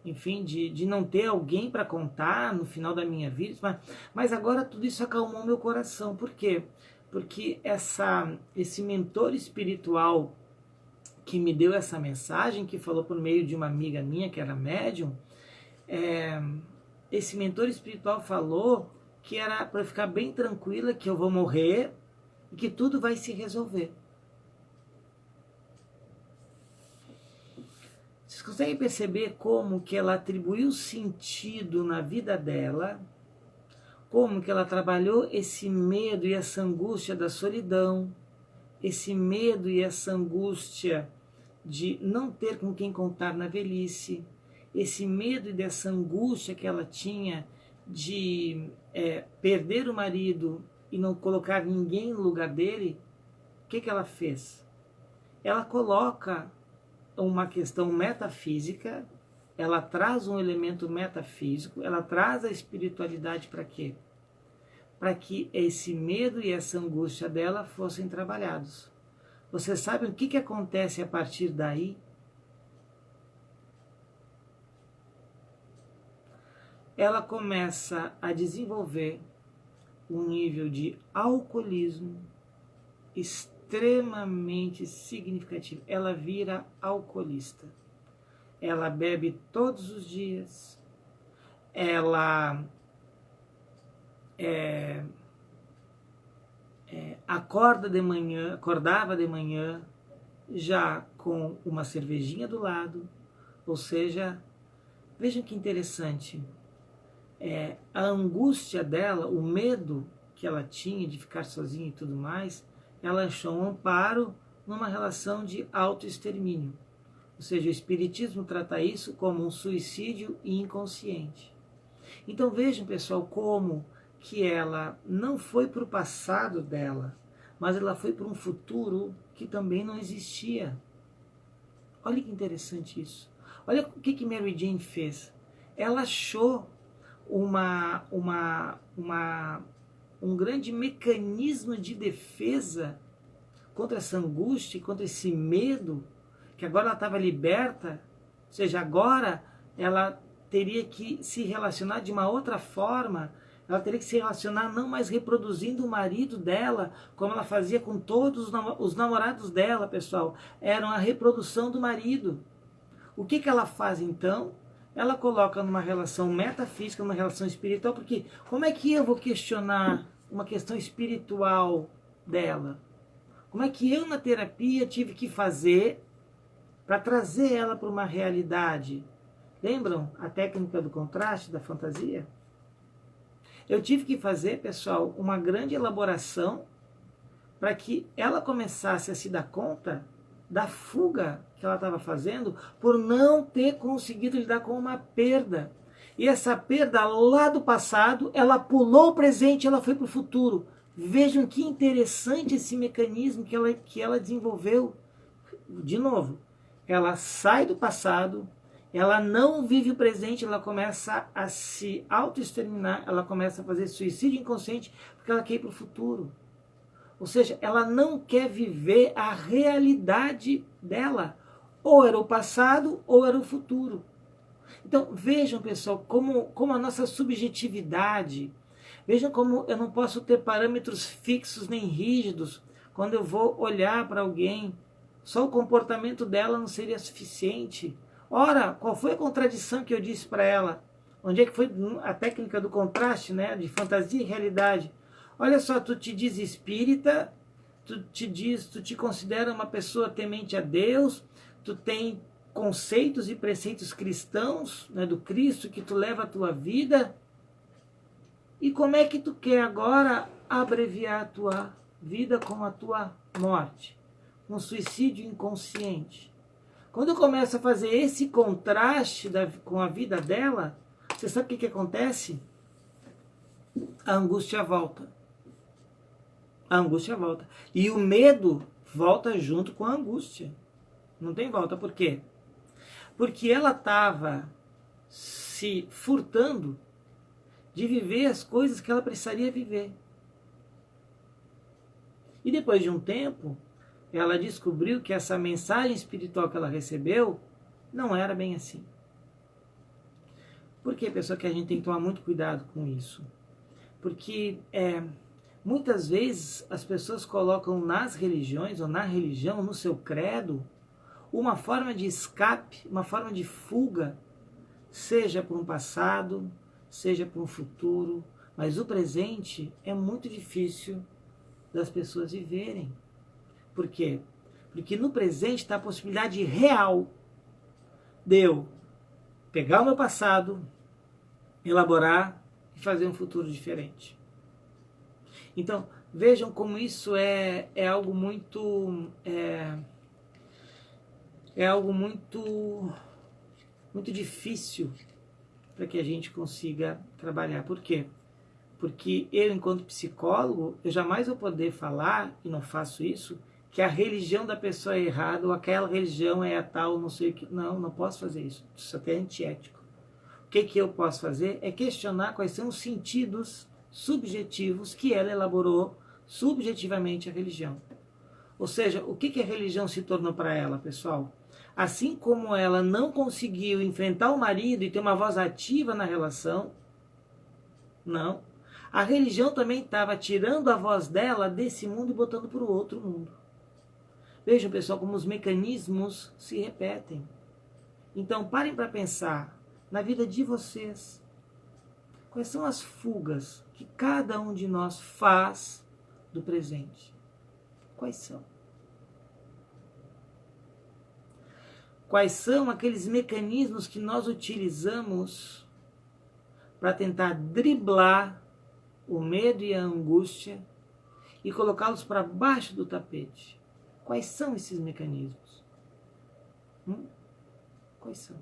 S1: enfim, de não ter alguém para contar no final da minha vida, mas agora tudo isso acalmou meu coração. Por quê? Porque esse mentor espiritual que me deu essa mensagem, que falou por meio de uma amiga minha que era médium, esse mentor espiritual falou que era para eu ficar bem tranquila, que eu vou morrer e que tudo vai se resolver. Vocês conseguem perceber como que ela atribuiu sentido na vida dela, como que ela trabalhou esse medo e essa angústia da solidão, esse medo e essa angústia de não ter com quem contar na velhice, esse medo e dessa angústia que ela tinha de perder o marido e não colocar ninguém no lugar dele. O que ela fez? Ela coloca uma questão metafísica, ela traz um elemento metafísico, ela traz a espiritualidade para quê? Para que esse medo e essa angústia dela fossem trabalhados. Vocês sabem o que acontece a partir daí? Ela começa a desenvolver um nível de alcoolismo extremamente significativo. Ela vira alcoolista. Ela bebe todos os dias. Ela acordava de manhã já com uma cervejinha do lado. Ou seja, vejam que interessante. A angústia dela, o medo que ela tinha de ficar sozinha e tudo mais, ela achou um amparo numa relação de autoextermínio. Ou seja, o Espiritismo trata isso como um suicídio inconsciente. Então vejam, pessoal, como que ela não foi para o passado dela, mas ela foi para um futuro que também não existia. Olha que interessante isso. Olha o que Mary Jane fez. Ela achou um grande mecanismo de defesa contra essa angústia, contra esse medo, que agora ela estava liberta, ou seja, agora ela teria que se relacionar de uma outra forma, ela teria que se relacionar não mais reproduzindo o marido dela, como ela fazia com todos os namorados dela, pessoal, eram a reprodução do marido. O que ela faz então? Ela coloca numa relação metafísica, numa relação espiritual, porque como é que eu vou questionar uma questão espiritual dela? Como é que eu na terapia tive que fazer para trazer ela para uma realidade? Lembram a técnica do contraste, da fantasia? Eu tive que fazer, pessoal, uma grande elaboração para que ela começasse a se dar conta da fuga que ela estava fazendo por não ter conseguido lidar com uma perda. E essa perda lá do passado, ela pulou o presente, ela foi para o futuro. Vejam que interessante esse mecanismo que ela desenvolveu. De novo, ela sai do passado, ela não vive o presente, ela começa a se auto-exterminar, ela começa a fazer suicídio inconsciente, porque ela quer ir para o futuro. Ou seja, ela não quer viver a realidade dela. Ou era o passado, ou era o futuro. Então, vejam, pessoal, como a nossa subjetividade, vejam como eu não posso ter parâmetros fixos nem rígidos quando eu vou olhar para alguém. Só o comportamento dela não seria suficiente. Ora, qual foi a contradição que eu disse para ela? Onde é que foi a técnica do contraste, né, de fantasia e realidade? Olha só, tu te diz espírita, tu te considera uma pessoa temente a Deus, tu tem conceitos e preceitos cristãos, né, do Cristo que tu leva a tua vida. E como é que tu quer agora abreviar a tua vida com a tua morte? Um suicídio inconsciente. Quando eu começo a fazer esse contraste com a vida dela, você sabe o que acontece? A angústia volta. A angústia volta. E o medo volta junto com a angústia. Não tem volta. Por quê? Porque ela estava se furtando de viver as coisas que ela precisaria viver. E depois de um tempo, ela descobriu que essa mensagem espiritual que ela recebeu não era bem assim. Por que, pessoal, que a gente tem que tomar muito cuidado com isso? Porque muitas vezes as pessoas colocam nas religiões ou na religião, no seu credo, uma forma de escape, uma forma de fuga, seja para um passado, seja para um futuro, mas o presente é muito difícil das pessoas viverem. Por quê? Porque no presente está a possibilidade real de eu pegar o meu passado, elaborar e fazer um futuro diferente. Então, vejam como isso é algo muito muito difícil para que a gente consiga trabalhar. Por quê? Porque eu, enquanto psicólogo, eu jamais vou poder falar, e não faço isso, que a religião da pessoa é errada, ou aquela religião é a tal, não sei o que. Não, não posso fazer isso. Isso até é antiético. O que eu posso fazer é questionar quais são os sentidos subjetivos que ela elaborou subjetivamente a religião. Ou seja, o que a religião se tornou para ela, pessoal? Assim como ela não conseguiu enfrentar o marido e ter uma voz ativa na relação, não. A religião também estava tirando a voz dela desse mundo e botando para o outro mundo. Vejam, pessoal, como os mecanismos se repetem. Então, parem para pensar na vida de vocês. Quais são as fugas que cada um de nós faz do presente? Quais são? Quais são aqueles mecanismos que nós utilizamos para tentar driblar o medo e a angústia e colocá-los para baixo do tapete? Quais são esses mecanismos? Quais são?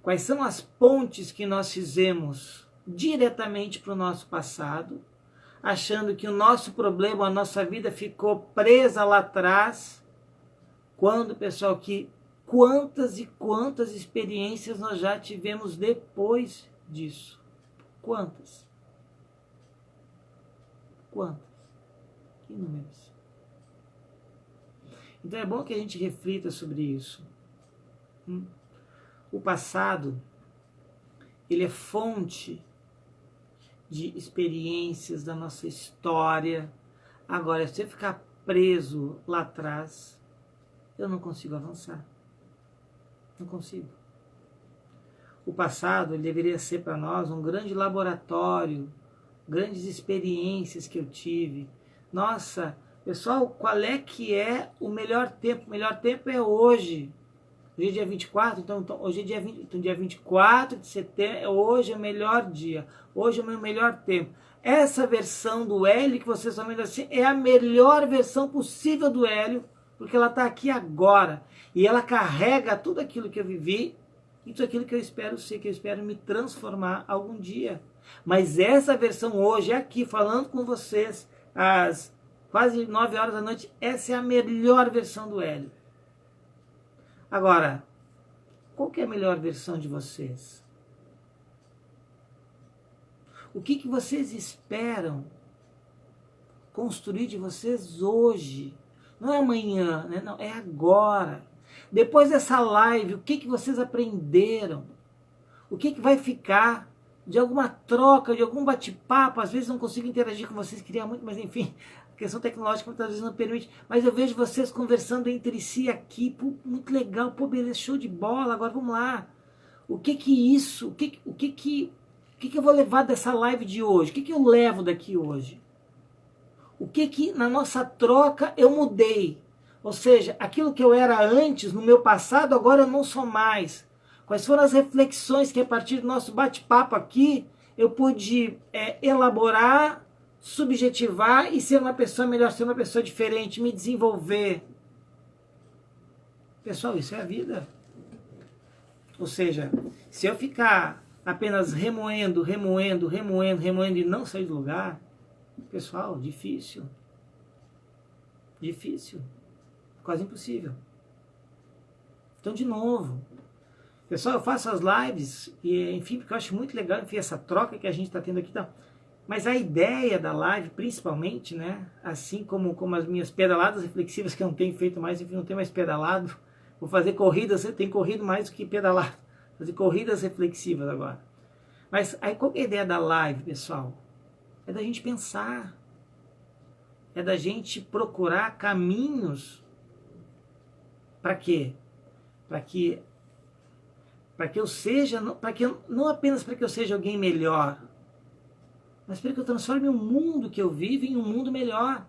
S1: Quais são as pontes que nós fizemos diretamente para o nosso passado, achando que o nosso problema, a nossa vida ficou presa lá atrás, quando, pessoal, que quantas e quantas experiências nós já tivemos depois disso? Quantas? Quantas? Inúmeras. Então é bom que a gente reflita sobre isso. O passado, ele é fonte de experiências da nossa história. Agora, se eu ficar preso lá atrás, eu não consigo avançar. Não consigo. O passado, ele deveria ser para nós um grande laboratório, grandes experiências que eu tive. Nossa, pessoal, qual é que é o melhor tempo? O melhor tempo é hoje. Hoje é dia 24, então hoje é dia 20, então dia 24 de setembro, hoje é o melhor dia, hoje é o meu melhor tempo. Essa versão do Hélio que vocês estão vendo assim é a melhor versão possível do Hélio, porque ela está aqui agora e ela carrega tudo aquilo que eu vivi e tudo aquilo que eu espero ser, que eu espero me transformar algum dia. Mas essa versão hoje, aqui falando com vocês às quase 9 horas da noite, essa é a melhor versão do Hélio. Agora, qual que é a melhor versão de vocês? O que vocês esperam construir de vocês hoje? Não é amanhã, né? Não, é agora. Depois dessa live, o que vocês aprenderam? O que vai ficar de alguma troca, de algum bate-papo? Às vezes não consigo interagir com vocês, queria muito, mas enfim, a questão tecnológica muitas vezes não permite. Mas eu vejo vocês conversando entre si aqui, pô, muito legal, pô, beleza, show de bola, agora vamos lá. O que eu vou levar dessa live de hoje? O que eu levo daqui hoje? O que na nossa troca eu mudei? Ou seja, aquilo que eu era antes, no meu passado, agora eu não sou mais. Quais foram as reflexões que a partir do nosso bate-papo aqui eu pude elaborar, subjetivar e ser uma pessoa melhor, ser uma pessoa diferente, me desenvolver? Pessoal, isso é a vida. Ou seja, se eu ficar apenas remoendo e não sair do lugar, pessoal, difícil. Difícil. Quase impossível. Então, de novo, pessoal, eu faço as lives, e, enfim, porque eu acho muito legal, enfim, essa troca que a gente está tendo aqui. Então, mas a ideia da live, principalmente, né, assim como as minhas pedaladas reflexivas, que eu não tenho feito mais, enfim, não tenho mais pedalado, vou fazer corridas, eu tenho corrido mais do que pedalado, fazer corridas reflexivas agora. Mas aí qual é a ideia da live, pessoal? É da gente pensar, é da gente procurar caminhos. Para quê? Para que eu seja, não apenas para que eu seja alguém melhor, mas para que eu transforme o mundo que eu vivo em um mundo melhor.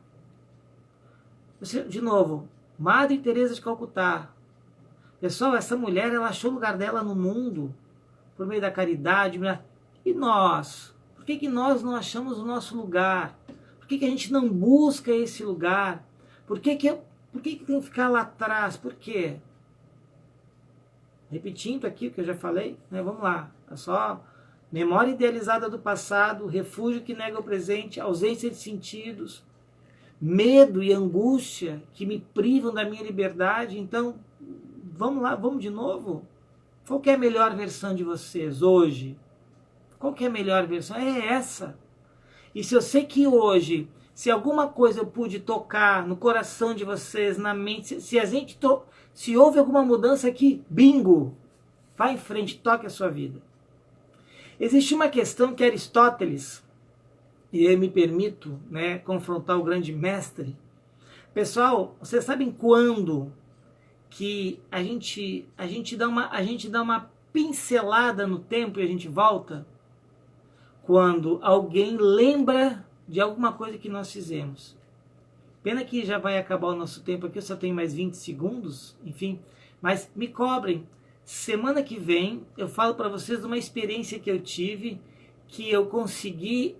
S1: De novo, Madre Teresa de Calcutá. Pessoal, essa mulher, ela achou o lugar dela no mundo por meio da caridade. E nós? Por que nós não achamos o nosso lugar? Por que a gente não busca esse lugar? Por que tem que ficar lá atrás? Por quê? Repetindo aqui o que eu já falei, né? Vamos lá. É só memória idealizada do passado, refúgio que nega o presente, ausência de sentidos, medo e angústia que me privam da minha liberdade. Então, vamos lá, vamos de novo. Qual que é a melhor versão de vocês hoje? Qual que é a melhor versão? É essa. E se eu sei que hoje, se alguma coisa eu pude tocar no coração de vocês, na mente, se houve alguma mudança aqui, bingo! Vá em frente, toque a sua vida. Existe uma questão que Aristóteles, e eu me permito, né, confrontar o grande mestre. Pessoal, vocês sabem quando que a gente dá uma pincelada no tempo e a gente volta? Quando alguém lembra de alguma coisa que nós fizemos. Pena que já vai acabar o nosso tempo aqui, eu só tenho mais 20 segundos, enfim, mas me cobrem. Semana que vem eu falo para vocês de uma experiência que eu tive, que eu consegui